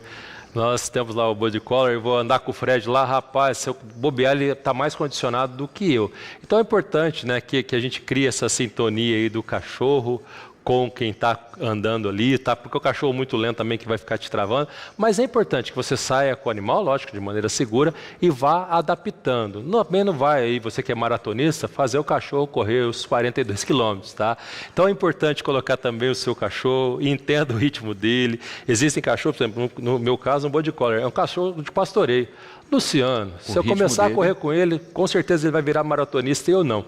Nós temos lá o Body Collar, eu vou andar com o Fred lá, rapaz, se eu bobear, ele está mais condicionado do que eu. Então é importante, né, que a gente crie essa sintonia aí do cachorro com quem está andando ali, tá? Porque o cachorro muito lento também que vai ficar te travando, mas é importante que você saia com o animal, lógico, de maneira segura e vá adaptando. Também não vai aí, você que é maratonista, fazer o cachorro correr os 42 quilômetros, tá? Então é importante colocar também o seu cachorro, entenda o ritmo dele. Existem cachorros, por exemplo, no meu caso, um Body Collar, é um cachorro de pastoreio. Luciano, se eu começar a correr com ele, com certeza ele vai virar maratonista e eu não.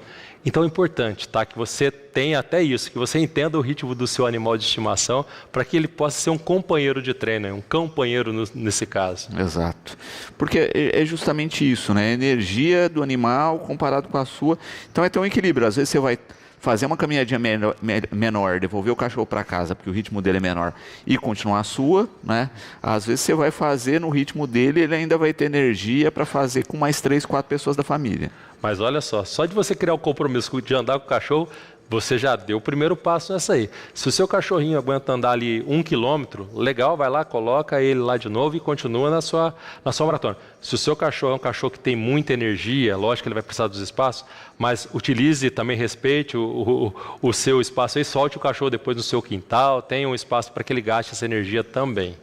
Então é importante, tá, que você tenha até isso, que você entenda o ritmo do seu animal de estimação para que ele possa ser um companheiro de treino, um companheiro nesse caso. Exato. Porque é justamente isso, né? A energia do animal comparado com a sua. Então é ter um equilíbrio. Às vezes você vai fazer uma caminhadinha menor, devolver o cachorro para casa, porque o ritmo dele é menor, e continuar a sua, né? Às vezes você vai fazer no ritmo dele, ele ainda vai ter energia para fazer com mais 3, 4 pessoas da família. Mas olha só de você criar o compromisso de andar com o cachorro, você já deu o primeiro passo nessa aí. Se o seu cachorrinho aguenta andar ali 1 quilômetro, legal, vai lá, coloca ele lá de novo e continua na sua maratona. Se o seu cachorro é um cachorro que tem muita energia, lógico que ele vai precisar dos espaços, mas utilize também, respeite o seu espaço aí, solte o cachorro depois no seu quintal, tenha um espaço para que ele gaste essa energia também.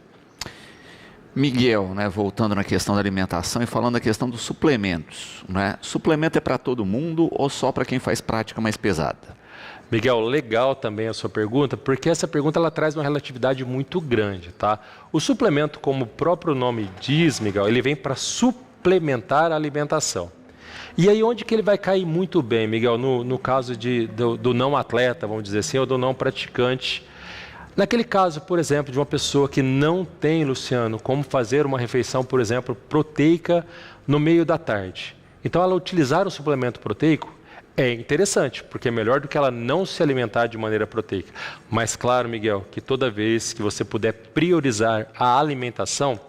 Miguel, né, voltando na questão da alimentação e falando da questão dos suplementos, né? Suplemento é para todo mundo ou só para quem faz prática mais pesada? Miguel, legal também a sua pergunta, porque essa pergunta ela traz uma relatividade muito grande, tá? O suplemento, como o próprio nome diz, Miguel, ele vem para suplementar a alimentação. E aí onde que ele vai cair muito bem, Miguel, no caso do não atleta, vamos dizer assim, ou do não praticante? Naquele caso, por exemplo, de uma pessoa que não tem, Luciano, como fazer uma refeição, por exemplo, proteica no meio da tarde. Então, ela utilizar um suplemento proteico é interessante, porque é melhor do que ela não se alimentar de maneira proteica. Mas, claro, Miguel, que toda vez que você puder priorizar a alimentação,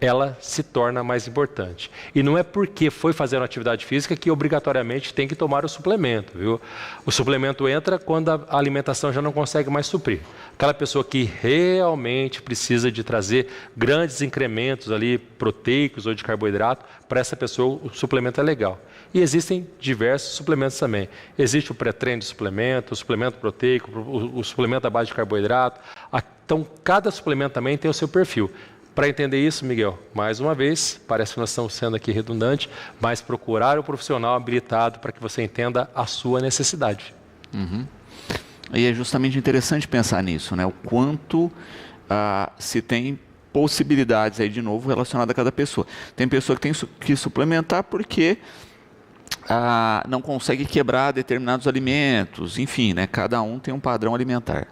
ela se torna mais importante. E não é porque foi fazer uma atividade física que obrigatoriamente tem que tomar o suplemento, viu? O suplemento entra quando a alimentação já não consegue mais suprir. Aquela pessoa que realmente precisa de trazer grandes incrementos ali, proteicos ou de carboidrato, para essa pessoa o suplemento é legal. E existem diversos suplementos também. Existe o pré-treino de suplemento, o suplemento proteico, o suplemento à base de carboidrato. Então, cada suplemento também tem o seu perfil. Para entender isso, Miguel, mais uma vez, parece que nós estamos sendo aqui redundantes, mas procurar o profissional habilitado para que você entenda a sua necessidade. Uhum. E é justamente interessante pensar nisso, né? O quanto se tem possibilidades aí de novo relacionadas a cada pessoa. Tem pessoa que tem que suplementar porque não consegue quebrar determinados alimentos, enfim, né? Cada um tem um padrão alimentar.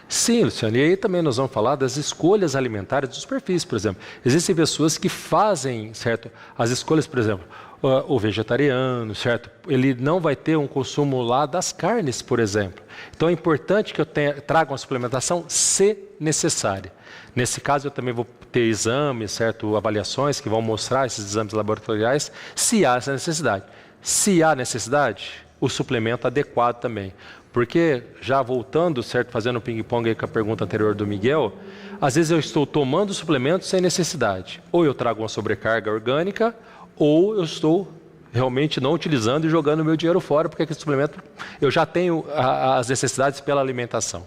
Sim, Luciano, e aí também nós vamos falar das escolhas alimentares dos perfis, por exemplo. Existem pessoas que fazem, certo, as escolhas, por exemplo, o vegetariano, certo? Ele não vai ter um consumo lá das carnes, por exemplo. Então é importante que eu traga uma suplementação se necessária. Nesse caso eu também vou ter exames, certo? Avaliações que vão mostrar esses exames laboratoriais, se há essa necessidade. Se há necessidade, o suplemento adequado também. Porque, já voltando, certo, fazendo um ping-pong aí com a pergunta anterior do Miguel, às vezes eu estou tomando suplementos sem necessidade. Ou eu trago uma sobrecarga orgânica, ou eu estou realmente não utilizando e jogando meu dinheiro fora, porque aquele suplemento eu já tenho as necessidades pela alimentação.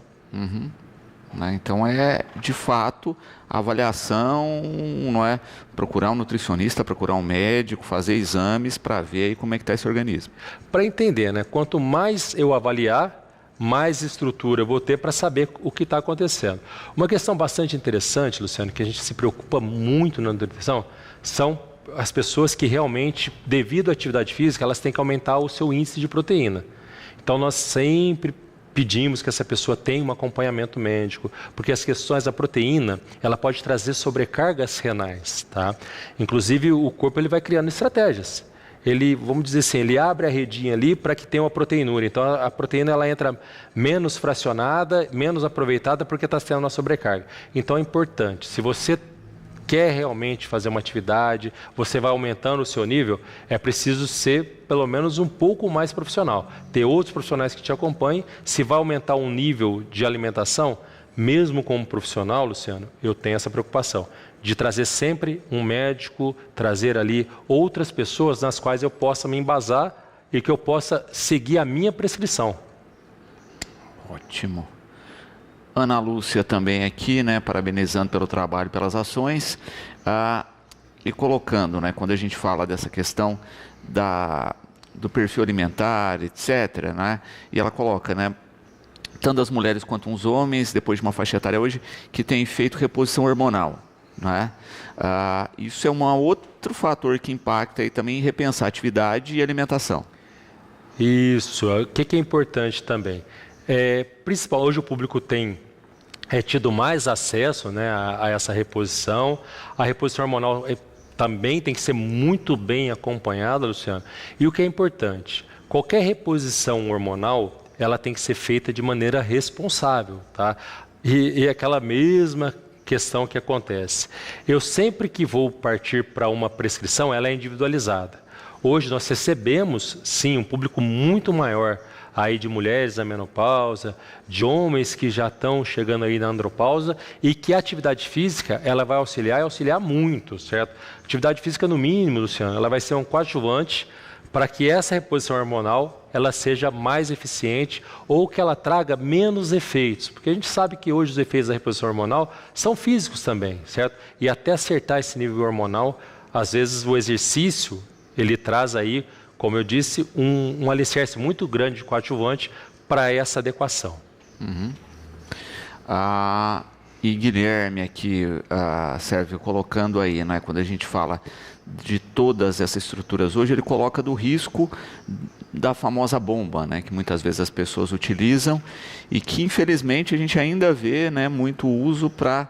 Então de fato, a avaliação, não é procurar um nutricionista, procurar um médico, fazer exames para ver aí como é que está esse organismo. Para entender, né? Quanto mais eu avaliar, mais estrutura eu vou ter para saber o que está acontecendo. Uma questão bastante interessante, Luciano, que a gente se preocupa muito na nutrição, são as pessoas que realmente, devido à atividade física, elas têm que aumentar o seu índice de proteína. Então nós sempre pedimos que essa pessoa tenha um acompanhamento médico, porque as questões da proteína, ela pode trazer sobrecargas renais, tá? Inclusive o corpo ele vai criando estratégias. Ele, vamos dizer assim, ele abre a redinha ali para que tenha uma proteinúria. Então a proteína ela entra menos fracionada, menos aproveitada porque está tendo uma sobrecarga. Então é importante, se você quer realmente fazer uma atividade, você vai aumentando o seu nível, é preciso ser pelo menos um pouco mais profissional. Ter outros profissionais que te acompanhem. Se vai aumentar um nível de alimentação, mesmo como profissional, Luciano, eu tenho essa preocupação de trazer sempre um médico, trazer ali outras pessoas nas quais eu possa me embasar e que eu possa seguir a minha prescrição. Ótimo. Ana Lúcia também aqui, né, parabenizando pelo trabalho, pelas ações, e colocando, né, quando a gente fala dessa questão do perfil alimentar, etc., né, e ela coloca, né, tanto as mulheres quanto os homens, depois de uma faixa etária hoje, que têm feito reposição hormonal, né? Isso é um outro fator que impacta aí também em repensar atividade e alimentação. Isso, o que é importante também? Principal, hoje o público tem tido mais acesso, né, a essa reposição. A reposição hormonal também tem que ser muito bem acompanhada, Luciano. E o que é importante, qualquer reposição hormonal, ela tem que ser feita de maneira responsável, tá? E aquela mesma questão que acontece. Eu sempre que vou partir para uma prescrição, ela é individualizada. Hoje nós recebemos, sim, um público muito maior aí de mulheres na menopausa, de homens que já estão chegando aí na andropausa e que a atividade física, ela vai auxiliar e auxiliar muito, certo? Atividade física no mínimo, Luciano, ela vai ser um coadjuvante para que essa reposição hormonal, ela seja mais eficiente ou que ela traga menos efeitos. Porque a gente sabe que hoje os efeitos da reposição hormonal são físicos também, certo? E até acertar esse nível hormonal, às vezes o exercício, ele traz aí, como eu disse, um alicerce muito grande de coadjuvante para essa adequação. E Guilherme aqui, Sérgio, colocando aí, né, quando a gente fala de todas essas estruturas hoje, ele coloca do risco da famosa bomba, né, que muitas vezes as pessoas utilizam e que infelizmente a gente ainda vê, né, muito uso para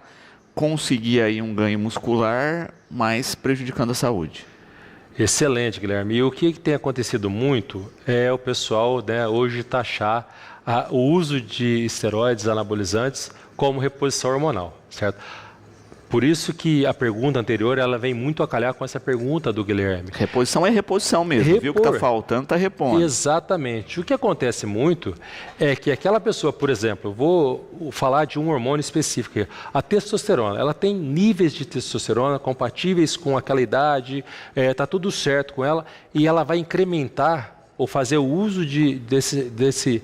conseguir aí um ganho muscular, mas prejudicando a saúde. Excelente, Guilherme. E o que tem acontecido muito é o pessoal, né, hoje taxar o uso de esteroides anabolizantes como reposição hormonal, certo? Por isso que a pergunta anterior, ela vem muito a calhar com essa pergunta do Guilherme. Reposição é reposição mesmo, viu? O que está faltando, está repondo. Exatamente. O que acontece muito é que aquela pessoa, por exemplo, eu vou falar de um hormônio específico, a testosterona, ela tem níveis de testosterona compatíveis com aquela idade, está tudo certo com ela, e ela vai incrementar ou fazer o uso desse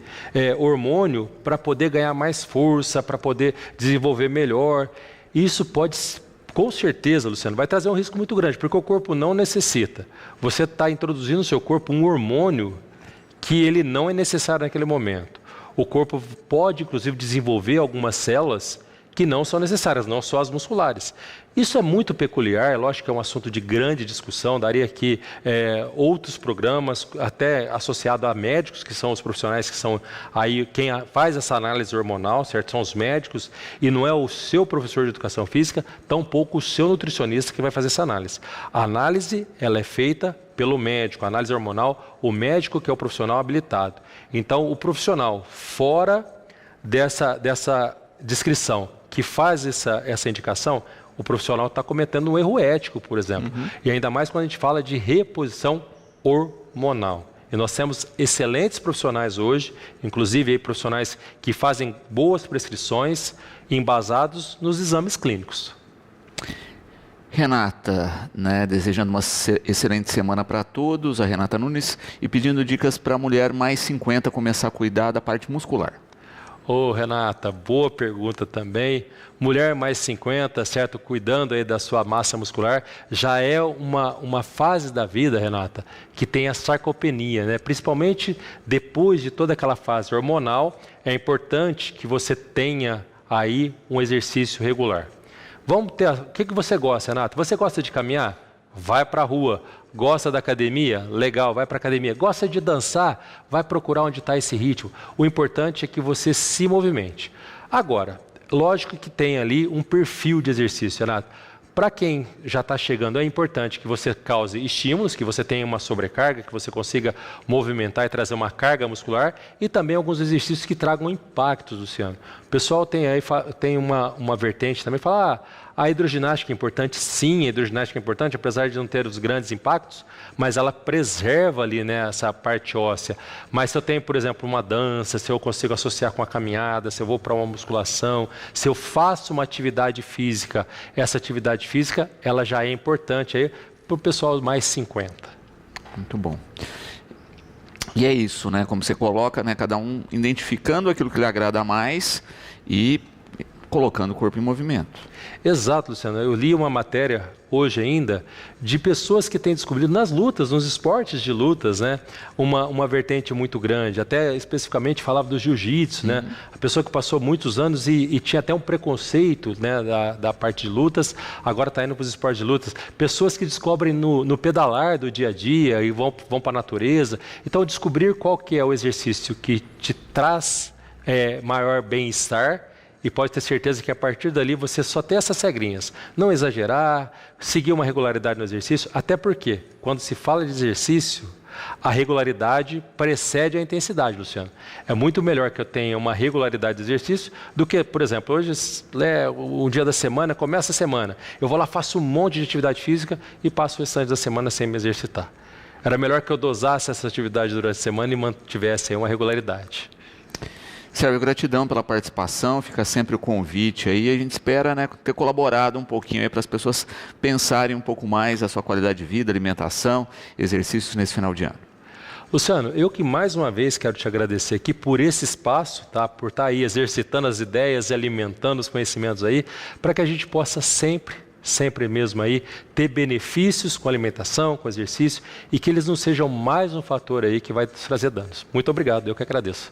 hormônio para poder ganhar mais força, para poder desenvolver melhor. Isso pode, com certeza, Luciano, vai trazer um risco muito grande, porque o corpo não necessita. Você está introduzindo no seu corpo um hormônio que ele não é necessário naquele momento. o corpo pode, inclusive, desenvolver algumas células que não são necessárias, não só as musculares. Isso é muito peculiar, lógico que é um assunto de grande discussão, daria aqui outros programas, até associado a médicos, que são os profissionais que são aí quem faz essa análise hormonal, certo? São os médicos, e não é o seu professor de educação física, tampouco o seu nutricionista que vai fazer essa análise. A análise, ela é feita pelo médico, a análise hormonal, o médico que é o profissional habilitado. Então, o profissional, fora dessa descrição, que faz essa indicação, o profissional está cometendo um erro ético, por exemplo. E ainda mais quando a gente fala de reposição hormonal. E nós temos excelentes profissionais hoje, inclusive aí profissionais que fazem boas prescrições embasados nos exames clínicos. Renata, né, desejando uma excelente semana para todos, a Renata Nunes, e pedindo dicas para a mulher mais 50 começar a cuidar da parte muscular. Ô, Renata, boa pergunta também. Mulher mais 50, certo? Cuidando aí da sua massa muscular, já é uma fase da vida, Renata, que tem a sarcopenia, né? Principalmente depois de toda aquela fase hormonal, é importante que você tenha aí um exercício regular. O que você gosta, Renata? Você gosta de caminhar? Vai para a rua. Gosta da academia? Legal, vai para a academia. Gosta de dançar? Vai procurar onde está esse ritmo. O importante é que você se movimente. Agora, lógico que tem ali um perfil de exercício, Renato. Para quem já está chegando, é importante que você cause estímulos, que você tenha uma sobrecarga, que você consiga movimentar e trazer uma carga muscular e também alguns exercícios que tragam impactos, Luciano. O pessoal tem uma vertente também, fala, a hidroginástica é importante. Sim, a hidroginástica é importante, apesar de não ter os grandes impactos, mas ela preserva ali, né, essa parte óssea. Mas se eu tenho, por exemplo, uma dança, se eu consigo associar com a caminhada, se eu vou para uma musculação, se eu faço uma atividade física, essa atividade física, ela já é importante aí para o pessoal mais 50. Muito bom. E é isso, né? Como você coloca, né? Cada um identificando aquilo que lhe agrada mais e colocando o corpo em movimento. Exato, Luciano. Eu li uma matéria hoje ainda de pessoas que têm descobrido nas lutas, nos esportes de lutas, né, uma vertente muito grande. Até especificamente falava do jiu-jitsu, né? A pessoa que passou muitos anos e tinha até um preconceito, né, da parte de lutas, agora está indo para os esportes de lutas. Pessoas que descobrem no pedalar do dia a dia e vão para a natureza. Então, descobrir qual que é o exercício que te traz maior bem-estar. E pode ter certeza que a partir dali você só tem essas regrinhas. Não exagerar, seguir uma regularidade no exercício, até porque quando se fala de exercício, a regularidade precede a intensidade, Luciano. É muito melhor que eu tenha uma regularidade de exercício do que, por exemplo, hoje, um dia da semana, começa a semana, eu vou lá, faço um monte de atividade física e passo o restante da semana sem me exercitar. Era melhor que eu dosasse essa atividade durante a semana e mantivesse aí uma regularidade. Sérgio, gratidão pela participação, fica sempre o convite aí, a gente espera, né, ter colaborado um pouquinho aí para as pessoas pensarem um pouco mais a sua qualidade de vida, alimentação, exercícios nesse final de ano. Luciano, eu que mais uma vez quero te agradecer aqui por esse espaço, tá? Por estar aí exercitando as ideias e alimentando os conhecimentos aí, para que a gente possa sempre mesmo aí, ter benefícios com alimentação, com exercício, e que eles não sejam mais um fator aí que vai trazer danos. Muito obrigado, eu que agradeço.